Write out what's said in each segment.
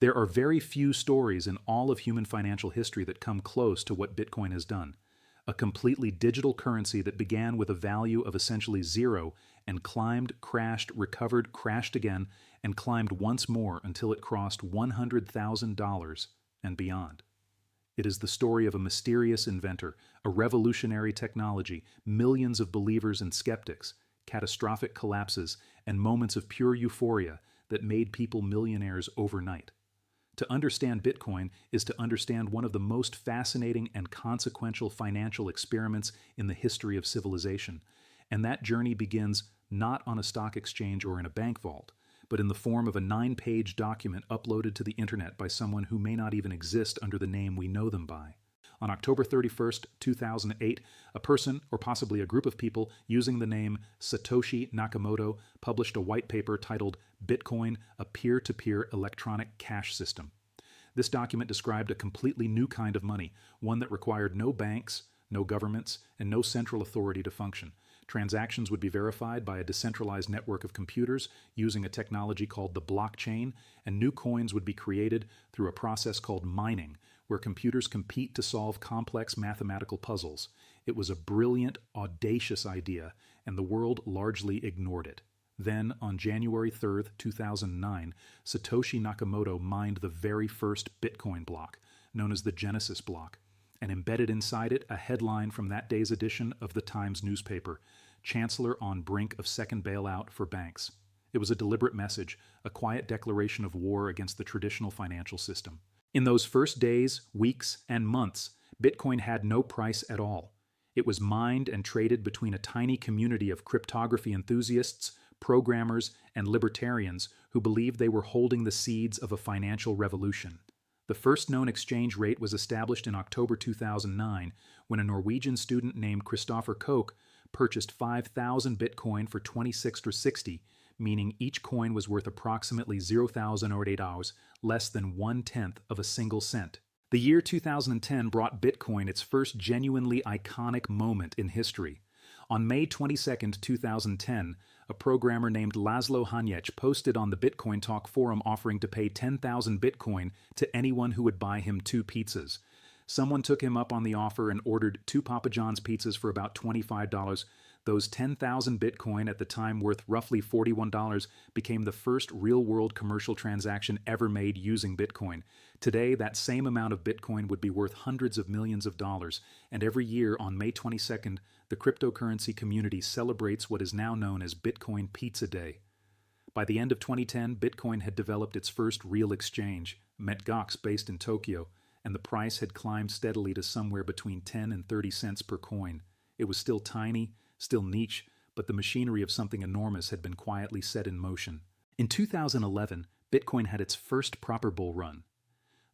There are very few stories in all of human financial history that come close to what Bitcoin has done. A completely digital currency that began with a value of essentially zero and climbed, crashed, recovered, crashed again, and climbed once more until it crossed $100,000 and beyond. It is the story of a mysterious inventor, a revolutionary technology, millions of believers and skeptics, catastrophic collapses, and moments of pure euphoria that made people millionaires overnight. To understand Bitcoin is to understand one of the most fascinating and consequential financial experiments in the history of civilization, and that journey begins not on a stock exchange or in a bank vault, but in the form of a 9-page document uploaded to the internet by someone who may not even exist under the name we know them by. On October 31st, 2008, a person, or possibly a group of people, using the name Satoshi Nakamoto, published a white paper titled Bitcoin, a Peer-to-Peer Electronic Cash System. This document described a completely new kind of money, one that required no banks, no governments, and no central authority to function. Transactions would be verified by a decentralized network of computers using a technology called the blockchain, and new coins would be created through a process called mining, where computers compete to solve complex mathematical puzzles. It was a brilliant, audacious idea, and the world largely ignored it. Then, on January 3rd, 2009, Satoshi Nakamoto mined the very first Bitcoin block, known as the Genesis block, and embedded inside it a headline from that day's edition of the Times newspaper, Chancellor on brink of second bailout for banks. It was a deliberate message, a quiet declaration of war against the traditional financial system. In those first days, weeks, and months, Bitcoin had no price at all. It was mined and traded between a tiny community of cryptography enthusiasts, programmers, and libertarians who believed they were holding the seeds of a financial revolution. The first known exchange rate was established in October 2009 when a Norwegian student named Christopher Koch purchased 5,000 Bitcoin for 26,60, meaning each coin was worth approximately 0,08 less than 1/10 of a single cent. The year 2010 brought Bitcoin its first genuinely iconic moment in history. On May 22, 2010, a programmer named Laszlo Hanyecz posted on the Bitcoin Talk forum offering to pay 10,000 Bitcoin to anyone who would buy him 2 pizzas. Someone took him up on the offer and ordered 2 Papa John's pizzas for about $25. Those 10,000 Bitcoin, at the time worth roughly $41, became the first real-world commercial transaction ever made using Bitcoin. Today, that same amount of Bitcoin would be worth hundreds of millions of dollars, and every year on May 22nd, the cryptocurrency community celebrates what is now known as Bitcoin Pizza Day. By the end of 2010, Bitcoin had developed its first real exchange, Mt. Gox, based in Tokyo, and the price had climbed steadily to somewhere between 10 and 30 cents per coin. It was still tiny, still niche, but the machinery of something enormous had been quietly set in motion. In 2011, Bitcoin had its first proper bull run.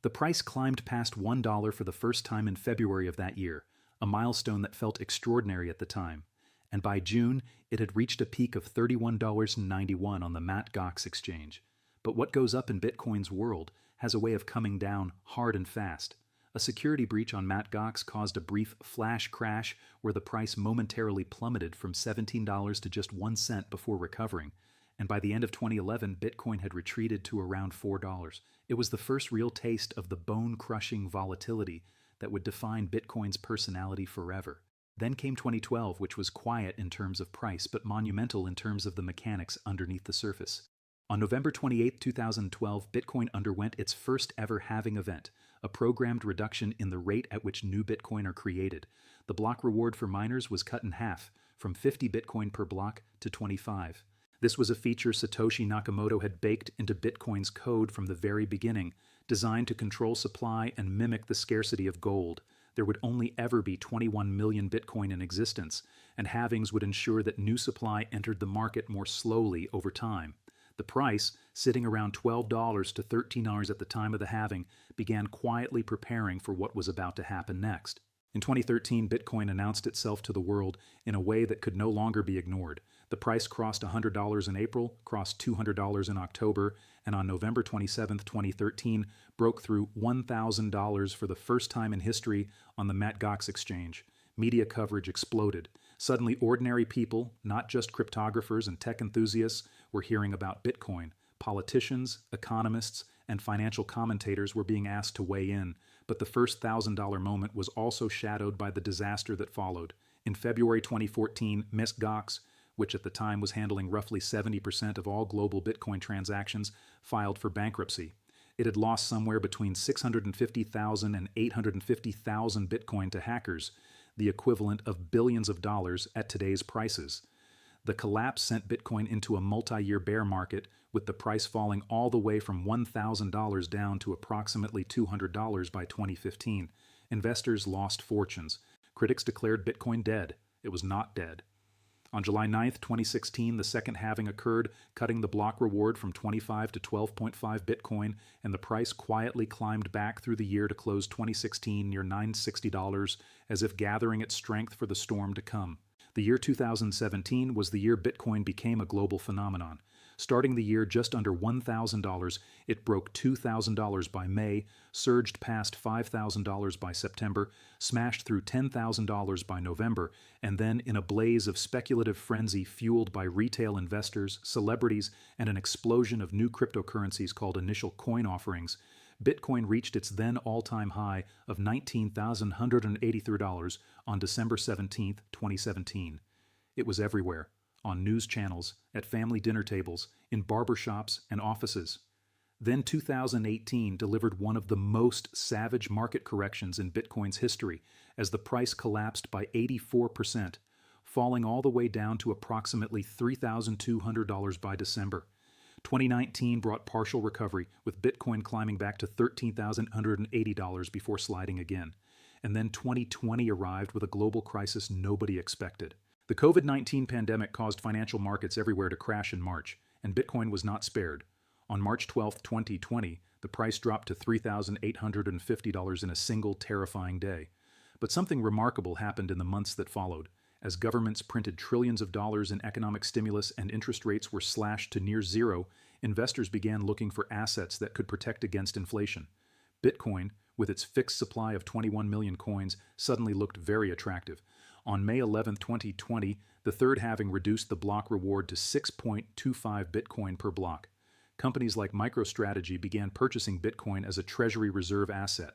The price climbed past $1 for the first time in February of that year, a milestone that felt extraordinary at the time, and by June it had reached a peak of $31.91 on the Mt. Gox exchange. But what goes up in Bitcoin's world has a way of coming down hard and fast. A security breach on Mt. Gox caused a brief flash crash where the price momentarily plummeted from $17 to just 1 cent before recovering, and by the end of 2011, Bitcoin had retreated to around $4. It was the first real taste of the bone-crushing volatility that would define Bitcoin's personality forever. Then came 2012, which was quiet in terms of price, but monumental in terms of the mechanics underneath the surface. On November 28, 2012, Bitcoin underwent its first ever halving event, a programmed reduction in the rate at which new Bitcoin are created. The block reward for miners was cut in half, from 50 Bitcoin per block to 25. This was a feature Satoshi Nakamoto had baked into Bitcoin's code from the very beginning, designed to control supply and mimic the scarcity of gold. There would only ever be 21 million Bitcoin in existence, and halvings would ensure that new supply entered the market more slowly over time. The price, sitting around $12 to $13 at the time of the halving, began quietly preparing for what was about to happen next. In 2013, Bitcoin announced itself to the world in a way that could no longer be ignored. The price crossed $100 in April, crossed $200 in October, and on November 27, 2013, broke through $1,000 for the first time in history on the Mt. Gox exchange. Media coverage exploded. Suddenly, ordinary people, not just cryptographers and tech enthusiasts, were hearing about Bitcoin. Politicians, economists, and financial commentators were being asked to weigh in, but the first $1,000 moment was also shadowed by the disaster that followed. In February 2014, Ms. Gox, which at the time was handling roughly 70% of all global Bitcoin transactions, filed for bankruptcy. It had lost somewhere between 650,000 and 850,000 Bitcoin to hackers, the equivalent of billions of dollars at today's prices. The collapse sent Bitcoin into a multi-year bear market, with the price falling all the way from $1,000 down to approximately $200 by 2015. Investors lost fortunes. Critics declared Bitcoin dead. It was not dead. On July 9, 2016, the second halving occurred, cutting the block reward from 25 to 12.5 Bitcoin, and the price quietly climbed back through the year to close 2016 near $960, as if gathering its strength for the storm to come. The year 2017 was the year Bitcoin became a global phenomenon. Starting the year just under $1,000, it broke $2,000 by May, surged past $5,000 by September, smashed through $10,000 by November, and then, in a blaze of speculative frenzy fueled by retail investors, celebrities, and an explosion of new cryptocurrencies called initial coin offerings, Bitcoin reached its then all-time high of $19,183 on December 17, 2017. It was everywhere. On news channels, at family dinner tables, in barbershops and offices. Then 2018 delivered one of the most savage market corrections in Bitcoin's history, as the price collapsed by 84%, falling all the way down to approximately $3,200 by December. 2019 brought partial recovery, with Bitcoin climbing back to $13,180 before sliding again. And then 2020 arrived with a global crisis nobody expected. The COVID-19 pandemic caused financial markets everywhere to crash in March, and Bitcoin was not spared. On March 12, 2020, the price dropped to $3,850 in a single terrifying day. But something remarkable happened in the months that followed. As governments printed trillions of dollars in economic stimulus and interest rates were slashed to near zero, investors began looking for assets that could protect against inflation. Bitcoin, with its fixed supply of 21 million coins, suddenly looked very attractive. On May 11, 2020, the third halving reduced the block reward to 6.25 Bitcoin per block. Companies like MicroStrategy began purchasing Bitcoin as a treasury reserve asset.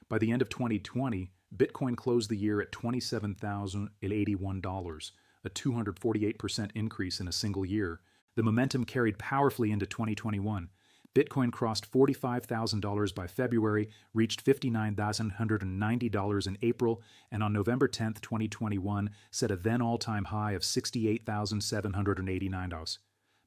By the end of 2020, Bitcoin closed the year at $27,081, a 248% increase in a single year. The momentum carried powerfully into 2021. Bitcoin crossed $45,000 by February, reached $59,190 in April, and on November 10, 2021, set a then all-time high of $68,789.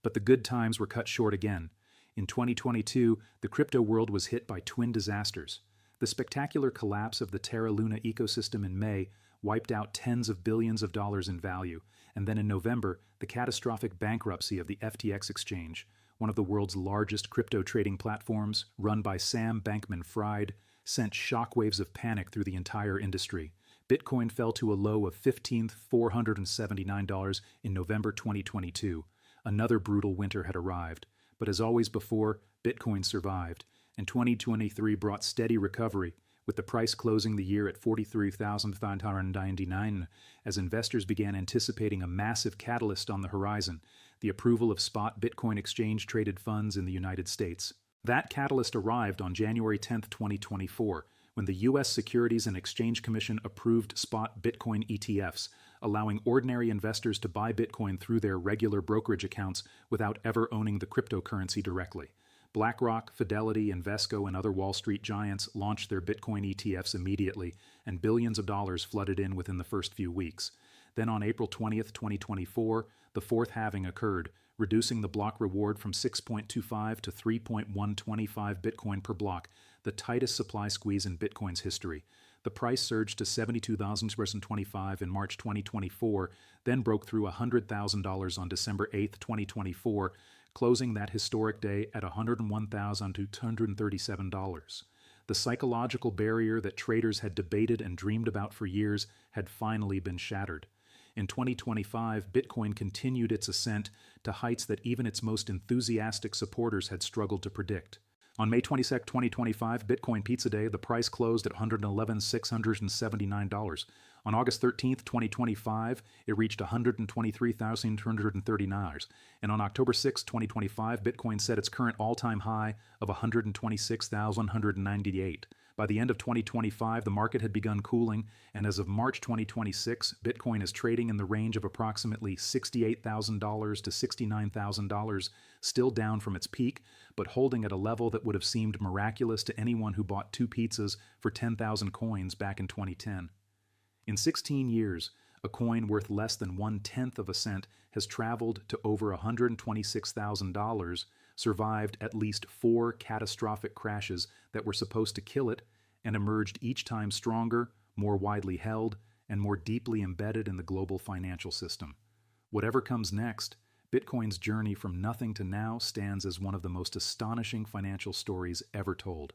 But the good times were cut short again. In 2022, the crypto world was hit by twin disasters. The spectacular collapse of the Terra Luna ecosystem in May wiped out tens of billions of dollars in value, and then in November, the catastrophic bankruptcy of the FTX exchange, one of the world's largest crypto trading platforms, run by Sam Bankman-Fried, sent shockwaves of panic through the entire industry. Bitcoin fell to a low of $15,479 in November 2022. Another brutal winter had arrived. But as always before, Bitcoin survived, and 2023 brought steady recovery, with the price closing the year at $43,599 as investors began anticipating a massive catalyst on the horizon, the approval of spot Bitcoin exchange-traded funds in the United States. That catalyst arrived on January 10, 2024, when the U.S. Securities and Exchange Commission approved spot Bitcoin ETFs, allowing ordinary investors to buy Bitcoin through their regular brokerage accounts without ever owning the cryptocurrency directly. BlackRock, Fidelity, Invesco, and other Wall Street giants launched their Bitcoin ETFs immediately, and billions of dollars flooded in within the first few weeks. Then on April 20, 2024, the fourth halving occurred, reducing the block reward from 6.25 to 3.125 Bitcoin per block, the tightest supply squeeze in Bitcoin's history. The price surged to $72,225 in March 2024, then broke through $100,000 on December 8, 2024, closing that historic day at $101,237. The psychological barrier that traders had debated and dreamed about for years had finally been shattered. In 2025, Bitcoin continued its ascent to heights that even its most enthusiastic supporters had struggled to predict. On May 22, 2025, Bitcoin Pizza Day, the price closed at $111,679. On August 13, 2025, it reached $123,239. And on October 6, 2025, Bitcoin set its current all-time high of $126,198. By the end of 2025, the market had begun cooling, and as of March 2026, Bitcoin is trading in the range of approximately $68,000 to $69,000, still down from its peak, but holding at a level that would have seemed miraculous to anyone who bought 2 pizzas for 10,000 coins back in 2010. In 16 years, a coin worth less than 1/10 of a cent has traveled to over $126,000, survived at least 4 catastrophic crashes that were supposed to kill it, and emerged each time stronger, more widely held, and more deeply embedded in the global financial system. Whatever comes next, Bitcoin's journey from nothing to now stands as one of the most astonishing financial stories ever told.